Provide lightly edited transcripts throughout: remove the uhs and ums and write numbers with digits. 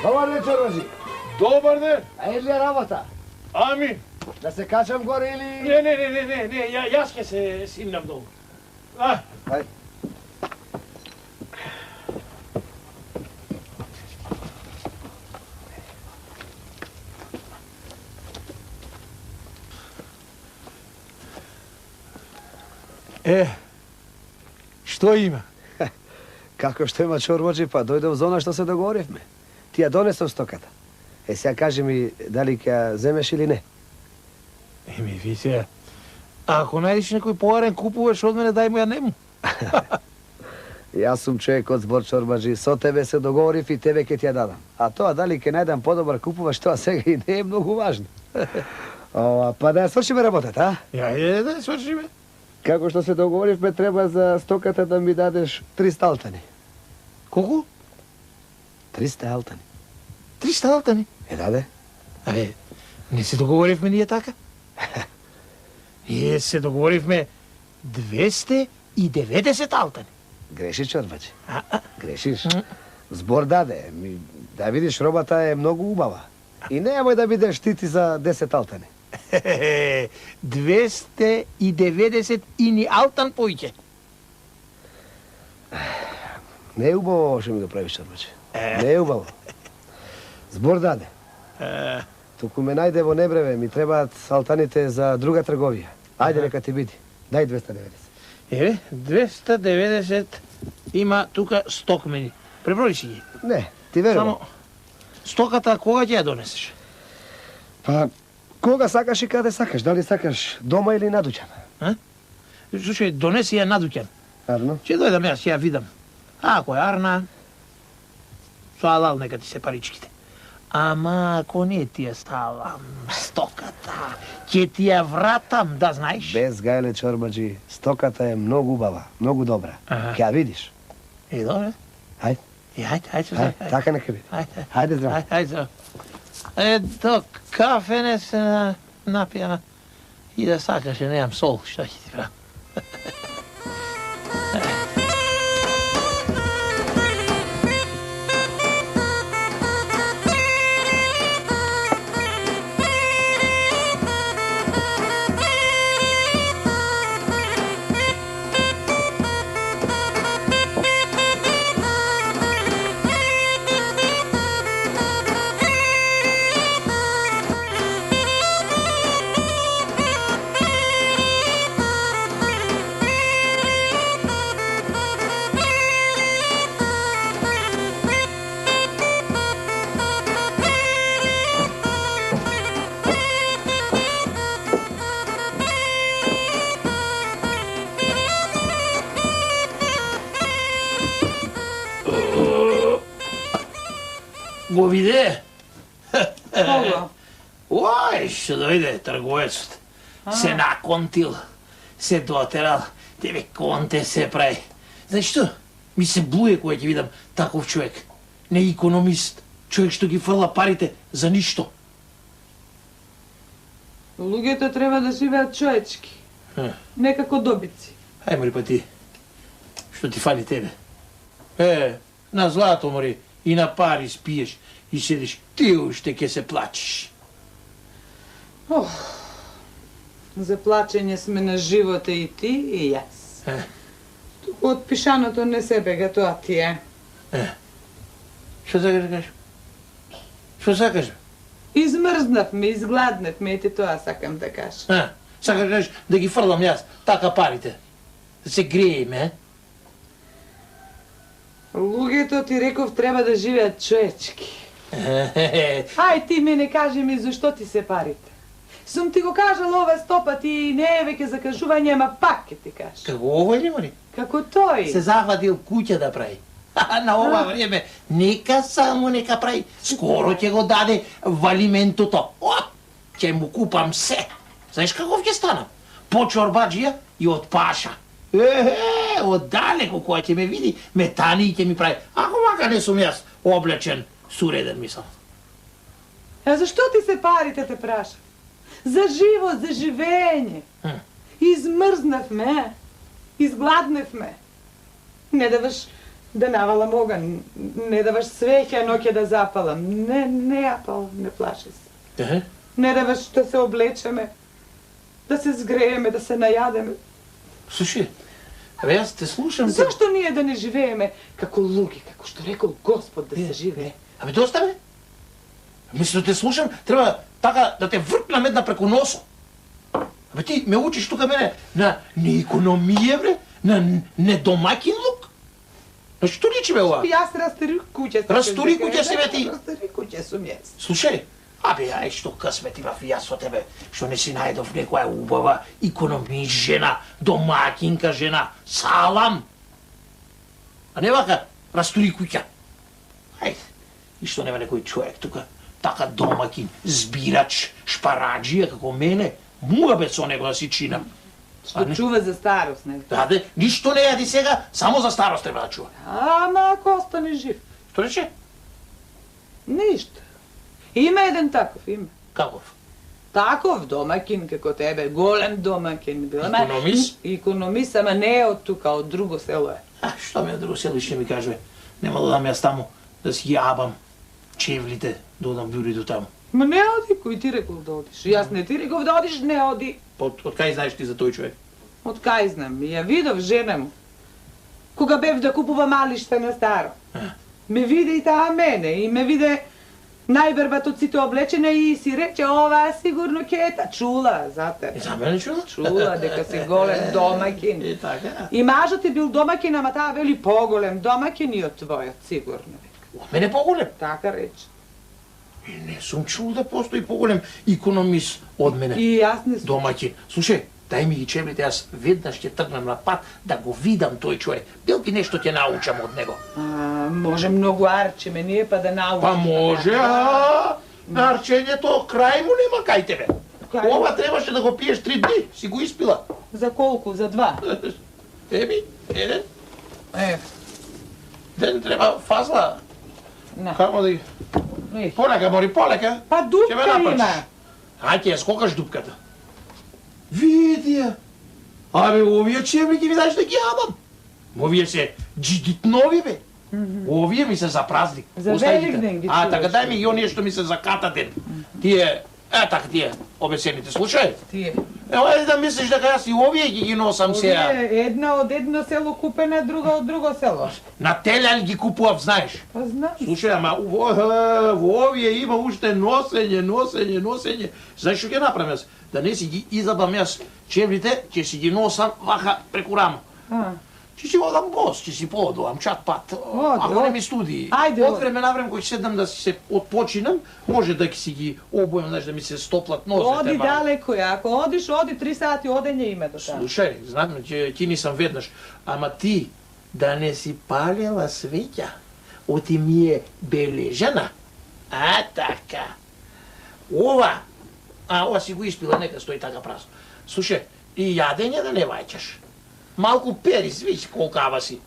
Добар ден, Чорбаджи. Добар ден. А е ли работа? Ами. Да се качам горе или... Не, јас ќе се симнам долу. Ајде. Што има? Како што има, Чорбаджи, па дојдов за она што се договоривме. Ти ја донесов стоката. Сега кажи ми дали ќе ја земеш или не. Еми, Вице, ако најдеш некој поарен купуваш од мене, дај му ја нему. Јас сум човек од збор, Чорбаджи, со тебе се договорив и тебе ќе ти ја дадам. А тоа дали ќе најдам подобар купуваш, тоа сега и не е многу важно. Па да ја свршиме работата, а? Ја, да ја свршиме. Како што се договоривме, треба за стоката да ми дадеш 300 алтани. Колку? 300 алтани. 300 алтани? Даде. Абе, не се договоривме ние така? Ние се договоривме 290 алтани. Грешиш, Чорбаджи. Грешиш. Збор даде. Да видиш, робата е многу убава. И немој да бидеш тити за 10 алтани. 290 и ни алтан поиќе. Не е убаво што ми го правиш, Чорбаджи. Не е убаво. Збор даде. Туку ме најде во небреве, ми требаат алтаните за друга трговија. Ајде, нека ти биди. Дај 290. Еве, 290 има тука стокмени. Преброи си ги. Не, ти верувам. Само, стоката кога ќе ја донесеш? Па, кога сакаш и каде сакаш. Дали сакаш дома или на дуќан? Слушај, донеси ја на дуќан. Арно? Ќе дојдам јас, ја видам. Ако е арна, со алал нека ти се паричките. Ама ако не ти ја ставам стоката, ќе ти ја вратам, да знаеш. Без гајле, Чорбаджи, стоката е многу убава, многу добра. Ќе ја видиш. Добре. Ајде. Ајде. Така нека биде. Ајде, здраво. Ајде, здраво. Ето, кафе не се напија и да сакаше, немам сол, што ќе ти правам. Го виде? Кого? Ој, што дојде трговецот. Се наконтил, се дотерал, тебе конте се прави. Знаеш што? Ми се блуе кога ќе видам таков човек. Не економист, човек што ги фрла парите за ништо. Луѓето треба да живеат човечки. Некако добици. Ај, мори па ти, што ти фали тебе? На злато, мори, и на пари спиеш и седиш, ти уште ќе се плачеш. За плачење сме на живота и ти и јас. Туку од пишаното не се бега, тоа ти е. Што сакаш да кажеш? Што сакаш? Измрзнавме, изгладнавме, и тоа сакам да кажам. Сакаш да кажеш да ги фрлам јас така парите? Да се грееме, Луѓето, ти реков, треба да живеат човечки. Ај, ти мене кажи ми зашто ти се парите. Сум ти го кажал ова 100 пати и не е веќе закажување, ама пак ќе ти кажа. Како ова ли, мори? Како тој. Се завадил куќа да прави. На ова време, нека само нека прави. Скоро ќе го даде валиментото. Ќе му купам се. Знаеш каков ќе станам? По чорбаджија и од паша. Оддалеку кога ќе ме види, ме тани и ќе ми прави. Ако мака не сум јас облечен, суреден мисал. А зашто ти се парите, те праша? За живот, за живење. Измрзнавме, изгладневме. Не даваш Da navalam oganj, ne da vaš sveća noće da zapalam. Ne ja palam, ne plaši se. Ne da vaš da se oblečeme, da se zgrejeme, da se najademe. Слушай, абе аз те слушам. Zašto nije da ne živeme kako lugi, kako što rekao Gospod da se žive? Абе доста бе. Мисля да те слушам, треба така да те вртнам една преку носа. Абе ти ме учиш тука мене на икономија бре, на недомакин лук. На што личи бе ова? Јас растори куќе сум. Растори куќе си бе ти? Растори куќе сум јас. Слушај, абе ај што късмет имав и јас со тебе, што не си најдов некоја убава икономист жена, домакинка жена, салам. А не вака, растори куќа. Ајде, и што нема некој човек тука, така домакин, збирач, шпараджија како мене, муга бе со него да си чинам. Што чува за старост, не? Даде, ништо не јади сега, само за старост треба да чува. Ама ако остане жив. Што рече? Ништо. Има еден таков, има. Каков? Таков домакин како тебе, голем домакин бил. Икономист? Икономист, ама не е од тука, од друго село е. А, што ми од друго село ще ми каже? Нема да дам јас таму, да си ги јабам чевлите, да одам бюри до таму. Ма не оди, кој ти рекол да одиш? Јас не ти реков да одиш, не оди. Од кај знаеш ти за тој човек? Од кај знам, ја видов жена му. Кога бев да купува малишта на старо. Ме виде и таа мене, и ме виде најбербат од сите облечена и си рече, ова сигурно кета. Чула за тебе. И за мене чула? Чула дека си голем домакин. И така. И мажот е бил домакин, ама таа вели поголем домакин и од твојот, сигурно. Од мене поголем? Така рече. И не сум чул да постои поголем икономист од мене. И јас не сум. Домаќин. Слушај, дај ми ги чевлите, јас веднаш ќе тргнам на пат да го видам тој човек. Билки нешто ќе научам од него. Може многу арчеме ние па да научиме. Па може, нарчењето крај му нема кај тебе. Ова требаше да го пиеш 3 дни, си го испила. За колку? За 2? Еби, еден. Е. Ден треба фазла. Не. Камо да ги... Полека, мори, полека. Па Ќе ме дупка напрчиш. има. Ајде, ја скокаш дупката. Види ја. Абе, овие чевли ги видаш да ги јадам. Овие се джигитнови, бе. Овие ми се за празник. За Остави ги Великден ги така чуваш. дај ми ги оние што ми се за катаден. Тие, така тие, обесените. Слушај, Тие. ево е да мислиш дека јас и овие ги носам сега. Овие една од едно село купена, друга од друго село. На телјал ги купував, знаеш. Па знам. Слушај, ама во овие има уште носење. Знаеш што ќе направам јас? Да не си ги изабам јас чевлите, ќе си ги носам вака преку рамо. Ќе си одам бос, ќе си поодувам чат пат. Ако не ми студи. Ајде, Од време на време кој ќе седам да се отпочинам, може да си ги обуем, знаеш, да ми се стоплат нозете. Оди далеко ја, ако одиш, оди 3 сати одење има до таму. Слушај, знам, ќе кини сам веднаш, ама ти да не си палела свеќа, оти ми е бележана. А така. Ова си го испила, нека стои така празно. Слушај, и јадење да не ваќаш. Малку пери, виж колкава си.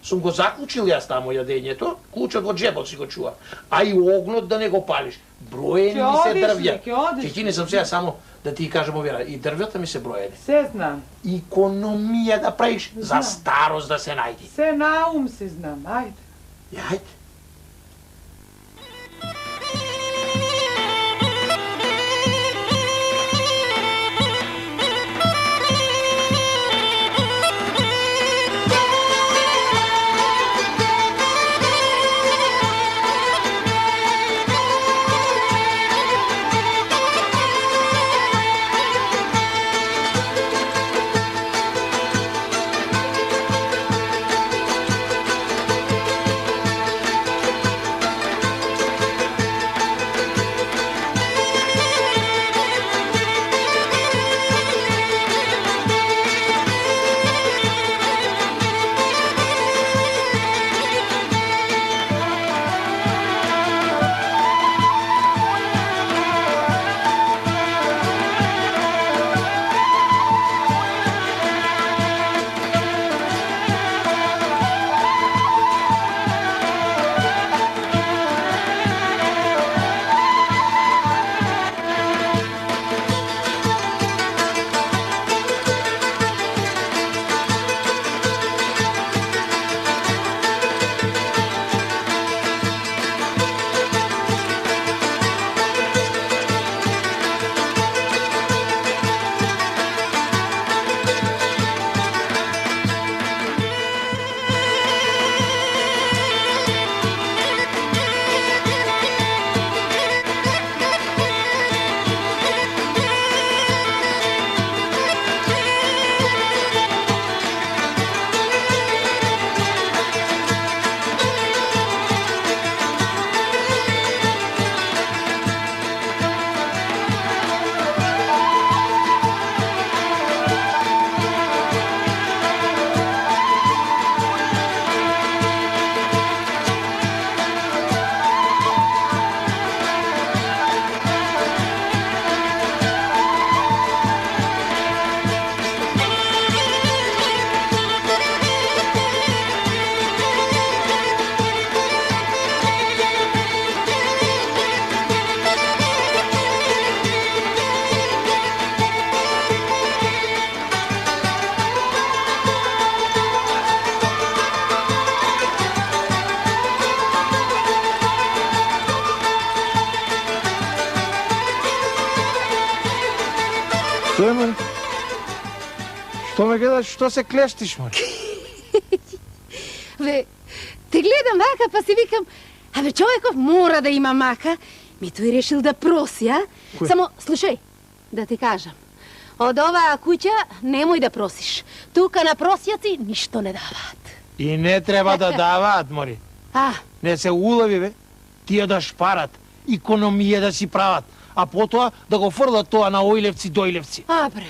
Сум го заклучил јас таму јадењето, клучот во джебот си го чува. А и огнот да не го палиш. Броени ми се дрвја. Ќе ти не сам сега само да ти кажам овера, и дрвјата ми се броени. Се знам. Икономија да правиш, за старост да се најди. Се наум си знам, ајде. Јајде. Што е, мори? Што ме гледаш, што се клештиш, мори? Бе, те гледам вака, па си викам, абе, човеков мора да има мака. Ми тој решил да проси, а? Кој? Само, слушај, да ти кажам. Од оваа куќа немој да просиш. Тука на просјаци ништо не даваат. И не треба да даваат, мори. А, Не се улави, бе. Тие да шпарат, икономија да си прават, а потоа да го фрлат тоа на ојлевци, дојлевци. абре.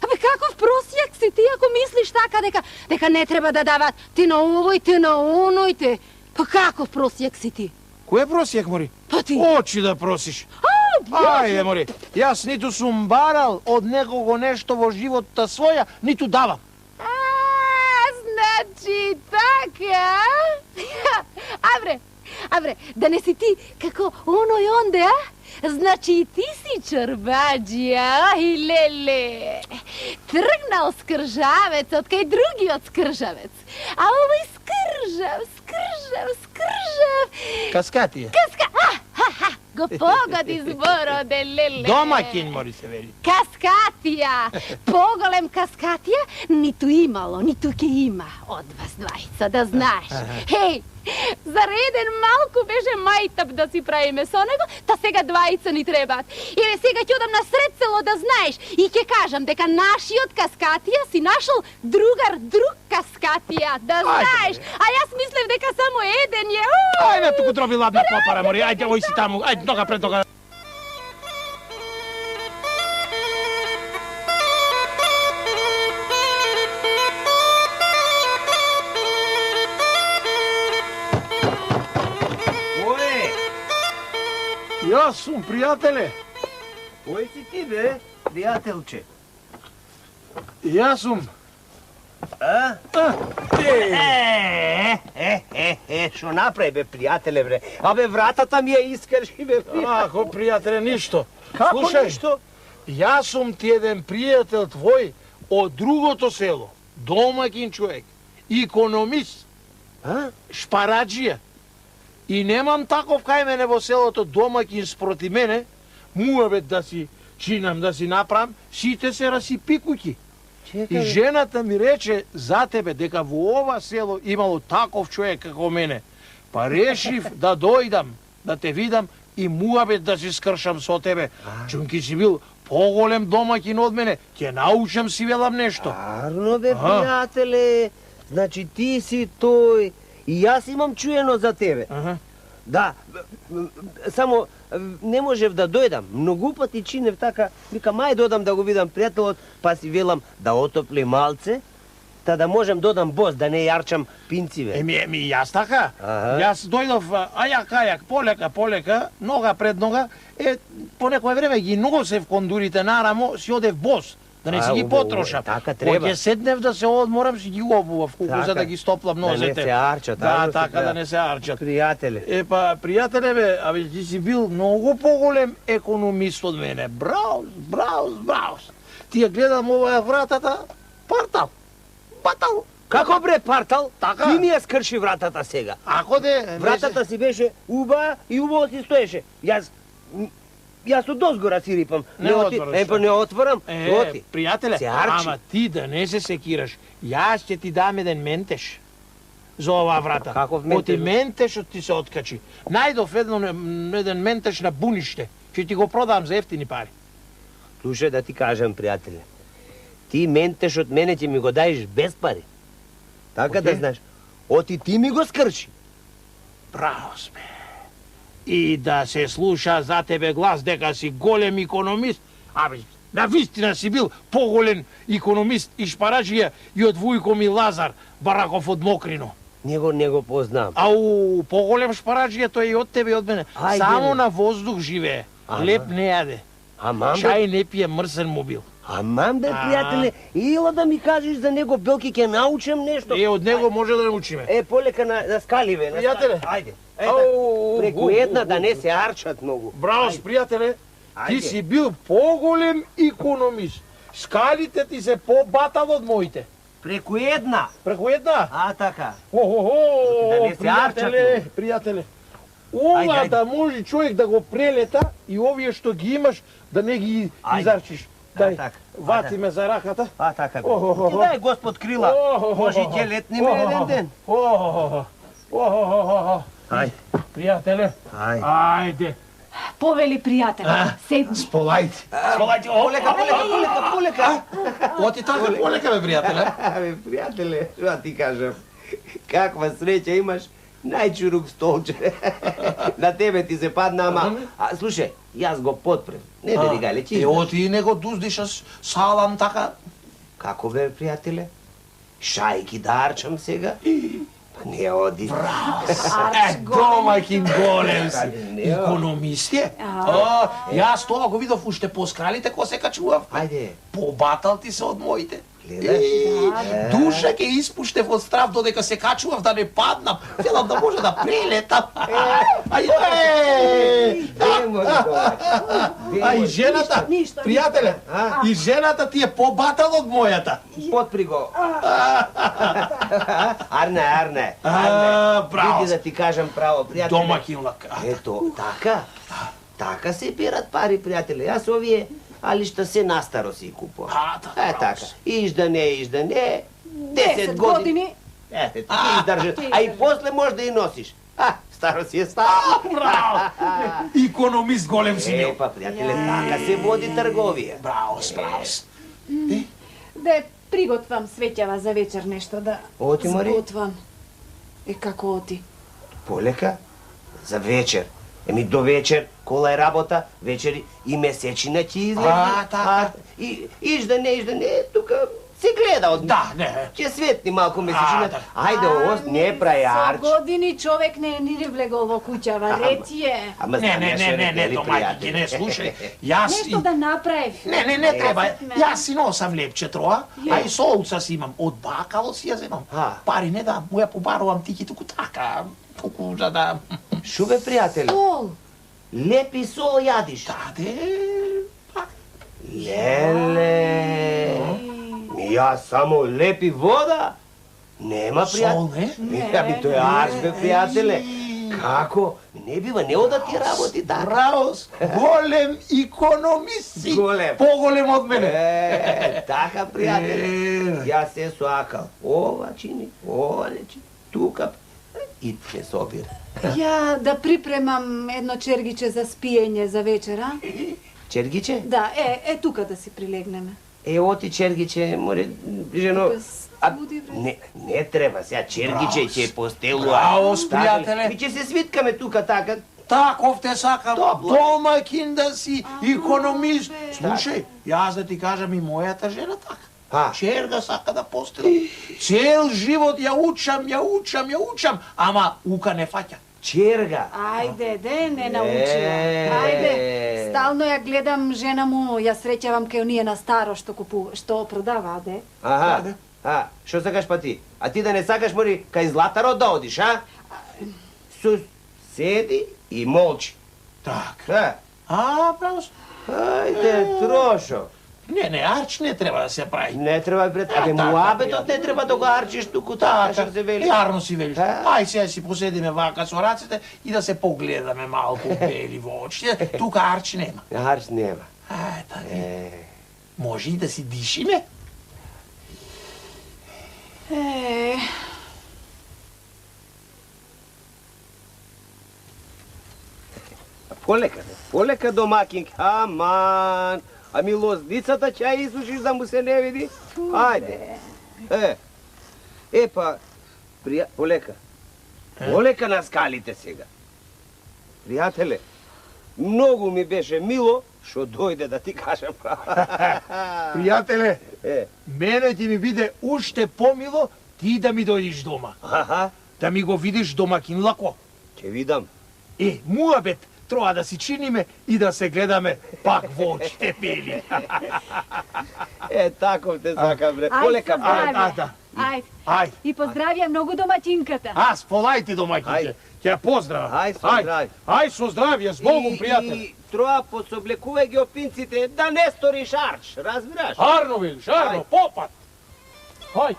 Абе, каков просјак си ти ако мислиш така дека не треба да даваат ти на овој, ти на оној, те. Па каков просјак си ти? Кој просијак, мори? Па ти. Очи да просиш. Ајде, мори, јас ниту сум барал од некого нешто во животта своја, ниту давам. Значи така. Абре, да не си ти како оној онде, а? Значи и ти си чорбаджија, ај леле. Тргнал скржавецот кај другиот скржавец. А овој скржав. Каскатија. Го погоди зборот, леле. Домаќин, мори се вели. Каскатија! Поголем каскатија ниту имало, ниту ќе има од вас двајца, да знаеш. Хеј, зар еден малку беше мајтап да си правиме со него, та сега двајца ни требаат. Еве сега ќе одам на сред село да знаеш и ќе кажам дека нашиот каскатија си нашол друг каскатија, да знаеш. А јас мислев дека само еден е. Ајде, туку дроби ладна попара, мори. Ајде, ој си таму. Ајде, нога пред нога. Јас сум, пријателе. Кој си ти, бе, пријателче? Јас сум. А? Шо направи, бе, пријателе, бре? Абе, вратата ми ја искрши, бе, пријателе. Ако, пријателе, ништо. Како Слушај, ништо? Јас сум ти еден пријател твој од другото село. Домаќин човек. Икономист. Шпараджија. И немам таков кај мене во селото домаќин спроти мене, муабет да си чинам, да си направам, сите се расипи куќи. И жената ми рече за тебе дека во ова село имало таков човек како мене. Па решив да дојдам, да те видам и муабет да си скршам со тебе. Чунки си бил поголем домаќин од мене, ќе научам си велам нешто. Арно, бе, пријателе. Значи ти си тој. И јас имам чуено за тебе. Да, само не можев да дојдам. Многу пати чинев така, викам, ај додам да го видам пријателот, па си велам да отопли малце, та да можем додам боз, да не јарчам пинциве. Еми, јас така. Јас дојдов ајак, полека, нога пред нога, по некој време ги носев кондурите нарамо, си одев боз. Да не си ги потрошам. Така треба. Кога седнев да се одморам, си ги обував куку за да ги стоплам нозете. Да не се арчат. Да, така, да не се арчат. Пријателе. Па, пријателе, бе, абе, ти си бил многу поголем економист од мене. Браус. Ти ја гледам оваа вратата, партал. Како бре партал? Така. Ти ми ја скрши вратата сега. Ако де... Вратата си беше убава и убаво си стоеше. Јас од дозгора си рипам. Не отвораш. Не отворам. Пријателе, се арчи. ама ти да не се секираш. Јас ќе ти дам еден ментеш за оваа врата. Каков ментеш? Оти ментешот ти се откачи. Најдов еден ментеш на буниште. Ќе ти го продам за ефтини пари. Слушај да ти кажам, пријателе. Ти ментешот мене ќе ми го даеш без пари. Така да знаеш. Оти ти ми го скрши. Браво сме. И да се слуша за тебе глас дека си голем икономист. Абе, навистина си бил поголем икономист и шпараджија и од Вујко ми Лазар, Бараков од Мокрино. Не го познам. Ау, поголем шпараджија тој и од тебе и од мене. Ајде, Само бе. на воздух живее. Леп не јаде. Амам, бе. Чај не пие, мрсен му бил. Амам, бе, пријателе. Ила да ми кажеш за него, Белки, ќе научам нешто. Од него може да научиме. Полека на скали, бе. Пријателе. Ајде. Ау, Преку една да не се арчат многу. Браво, пријателе. Ти Ајде. си бил поголем икономист. Скалите ти се побатал од моите. Преку една. Преку една? Така. Да не се арчат пријателе. Ова Ајде. да може човек да го прелета и овие што ги имаш да не ги изарчиш. Дај, вати ме за раката. Така бе. Ти дај господ крила. Може и ќе летниме еден ден. Ај, пријателе, ајде. Повели пријател, седни. Сполајте. Полека. Оти така полека, бе, пријателе. Абе, пријателе, што ти кажам? Каква среќа имаш, најчурук столче. На тебе ти се падна, ама... Слушај, јас го подпрем. Не бери гале, чи? Оти не го дуздишаш салам така. Како бе, пријателе? Шајки да арчам сега? Па не оди. Домаќин голем си. Економист е. Јас тоа го видов уште по скалите кога се качував. Ајде. Побатал ти се од моите. Гледаш? Душа ќе испуштев од страв додека се качував да не паднам. Телам да може да прелетам. А и жената, пријателе, и жената ти е побатал од мојата. Подпри го. Арне. Браво. Види да ти кажам право, пријателе. Домаќин лак. Ето, така се перат пари, пријателе. Јас овие алишта се настаро си купувам. Така. Иждане, 10 години. Ете, ти издржат. А и после може да и носиш. Старо си е старо. Браво. Економист голем си бил. Па, пријателе, така се води трговија. Браво. Да приготвам свеќава за вечер нешто да Оти, Мари? сготвам. Како оти? Полека, за вечер. До вечер, кола е работа, вечер и месечина ќе излезе. Така. Иждане, тука се гледа од... Да, не. Ќе светни малку месечината. Ајде, не прај арч. Со години човек не е ни влегол во куќава, ред е. Ама Не, домаќи, не, слушај. Јас... Нешто да направив. Не треба. Јас си носам лепче троа, а и солца си имам. Од бакало си ја земам. Пари не да му ја побарувам тики туку така. Туку за да... Шо бе, пријателе? Сол. Лепи сол јадиш. Леле. Јас само лепи вода. Нема Сол, пријателе. не? Тој е арш бе, пријателе. Како? Не бива, не ода ти работи така. Браво, голем економист си. Голем. Поголем од мене. Така, пријателе. Јас се соакал. Ова чини, ова не чини. Тука и ќе собира. Ја да припремам едно чергиче за спиење за вечера. Чергиче? Да, тука да си прилегнеме. Оти чергиче, море, жено... Буди време. Не треба, сега чергиче ќе постелува. Браво, пријателе. Ми ќе се свиткаме тука така. Таков те сакам, Топло. домаќин да си, економист. Слушај, јас да ти кажам и мојата жена така. Черга сака да постела. Цел живот ја учам, ама ука не фаќа. Черга. Ајде, не научила. Ајде, стално ја гледам жена му, ја среќавам кај оние на старо што продава, аде. Шо сакаш па ти? А ти да не сакаш, мори, кај Златаро да одиш, Седи и молчи. Така. Браво. Ајде, трошо. Не, арч не треба да се прави. Не треба, брат. Абе, муабетот не треба да го арчиш туку така, што се вели. Јарно си велиш. Ај сега си поседиме вака со рацете и да се погледаме малку бели во очите. Тука арч нема. Арч нема. Може и да си дишиме? Полека домакинг. Аман. Ами лозницата ќе ја изсушиш да му се не види? Ајде. Па, полека на скалите сега. Пријателе, многу ми беше мило што дојде да ти кажам. Пријателе, мене ќе ми биде уште помило ти да ми дојдиш дома. Да ми го видиш домакин лако. Ќе видам. Муабет, троа да си чиниме и да се гледаме пак во очите бели. Таков те сакам, бре. Полека, Ајде. И поздравија многу домаќинката. Сполајте домаќинке. Ќе поздравам. Ај со здравје, с Богом, пријател. И троа пособлекувај ги опинците да не сториш арч, разбираш? Арно, велиш, арно, попат. Ај.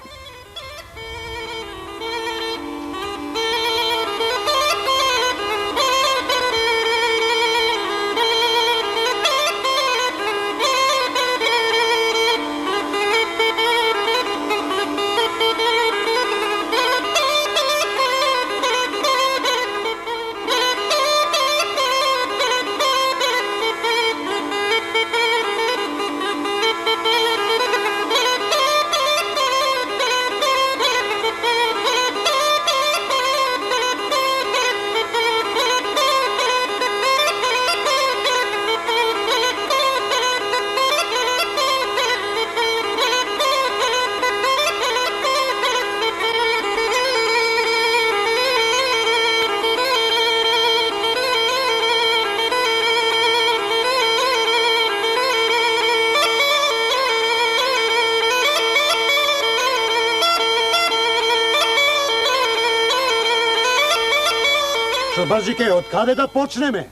Чорбаджике, од каде да почнеме?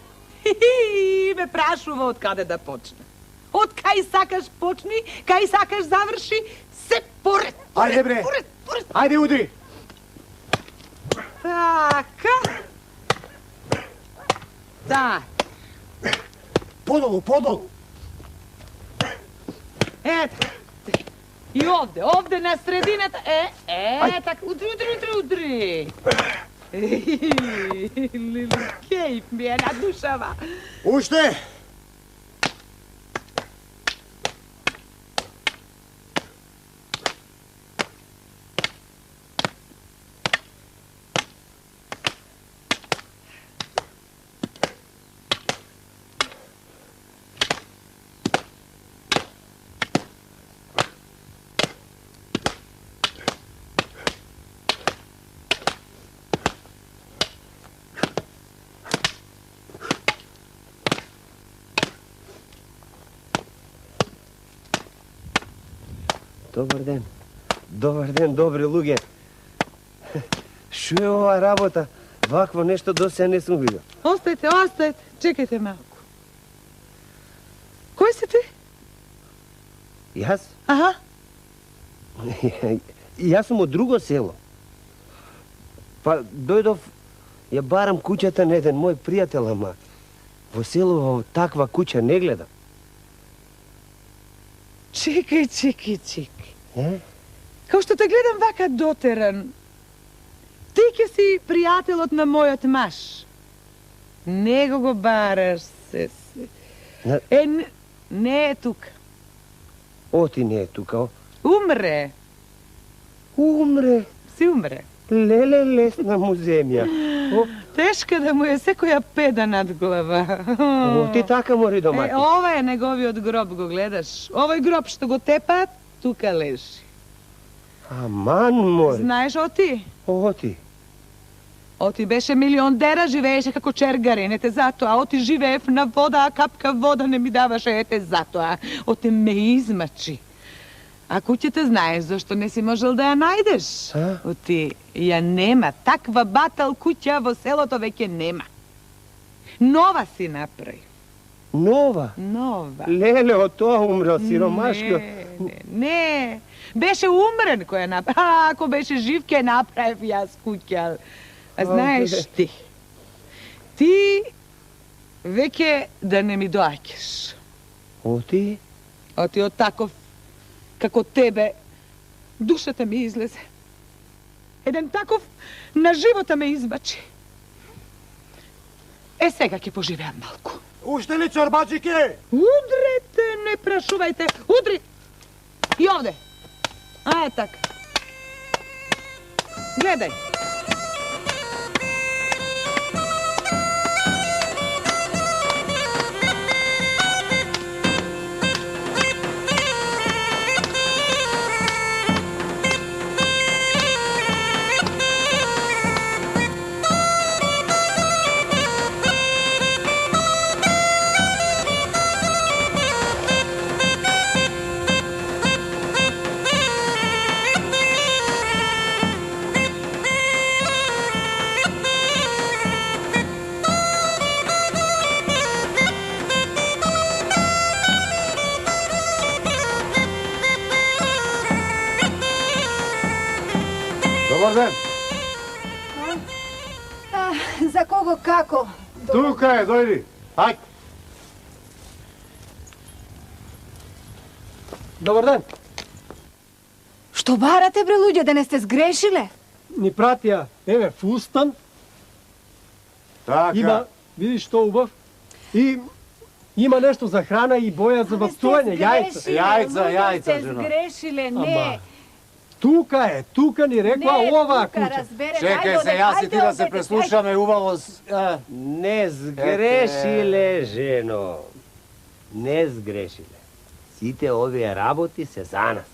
Ме прашува од каде да почне. Од кај сакаш почни, кај сакаш заврши, се поред. Ајде бре, ајде удри. Така. Да. Подолу, подолу. Ето. И овде на средината. Така, удри. Кейп ми е на душава. Уште. Добар ден, добри луѓе. Шо е ова работа? Вакво нешто до сега не сум видел. Остајте, чекајте малку. Кој си ти? Јас? Аха. Јас сум од друго село. Па дојдов, ја барам куќата на еден мој пријател, ама во село во таква куќа не гледам. Чекај. Као што те гледам вака дотеран, ти ке си пријателот на мојот маж. Него го бараш се. Не е тука. Оти не е тука. Умре. Си умре. Леле, лесна му земја. Тешка да му е секоја педа над глава. Оти така мори домати. Ова е неговиот гроб, го гледаш. Овој гроб што го тепаат, тука лежи. Аман мори. Знаеш Оти? Оти. Оти беше милиондера, живееше како чергарин, ете затоа. Оти живеев на вода, а капка вода не ми даваше, ете затоа. Оти ме измачи. А куќата знаеш зашто не си можел да ја најдеш? Оти ја нема. Таква батал куќа во селото веќе нема. Нова си направи. Нова? Леле, од тоа умрел сиромашко. Не. Беше умрен кој ја направи. Ако беше жив, ке направив јас куќа. А знаеш ти веќе да не ми доаѓаш. Оти од таков како тебе, душата ми излезе. Еден таков на живота ме избачи. Сега ќе поживеам малку. Уште ли чорбаджике? Удрете, не прашувајте. Удри! И овде. Така. Гледај. Добар ден. За кого како? Тука е, дојди. Ај. Добар ден. Што барате, бре, луѓе, да не сте сгрешиле? Ни пратија, еве, фустан. Така. Има, видиш што убав. И има нешто за храна и боја за вапцување, јајца. Јајца, Сте жено. сгрешиле, не. Тука е, тука ни рекла ова куќа. Чекај се, јас и ти да се преслушаме убаво. Не сгрешиле, жено. Не сгрешиле. Сите овие работи се за нас.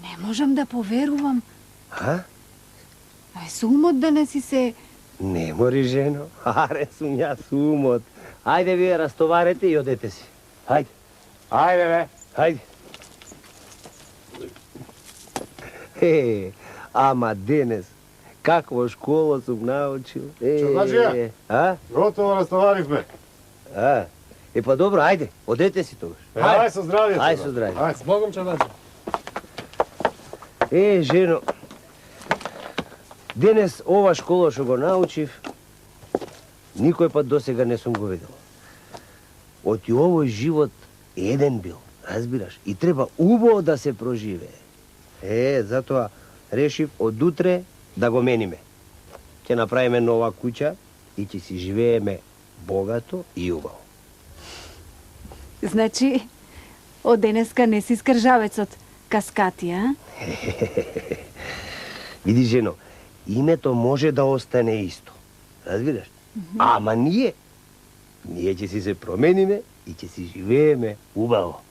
Не можам да поверувам. А? Сумот да не си се... Не мори, жено. Аре, сум јас сумот. Ајде вие растоварете и одете си. Ајде. Ајде, бе. Ајде. Ама денес, Каква школа сум научил. Чуваджија. А? Готово растоваривме. А? Па добро, ајде, одете си тогаш. Ај со здравје. Ај со здравје. Ај, Богом Чаваджија. Жено, денес ова школа што го научив, никој пат досега не сум го видел. Оти овој живот еден бил, разбираш, и треба убаво да се проживее. Затоа решив од утре да го мениме. Ќе направиме нова куќа и ќе си живееме богато и убаво. Значи, од денеска не си скржавецот Каскатија, Види, жено, името може да остане исто. Разбираш? Ама ние ќе си се промениме и ќе си живееме убаво.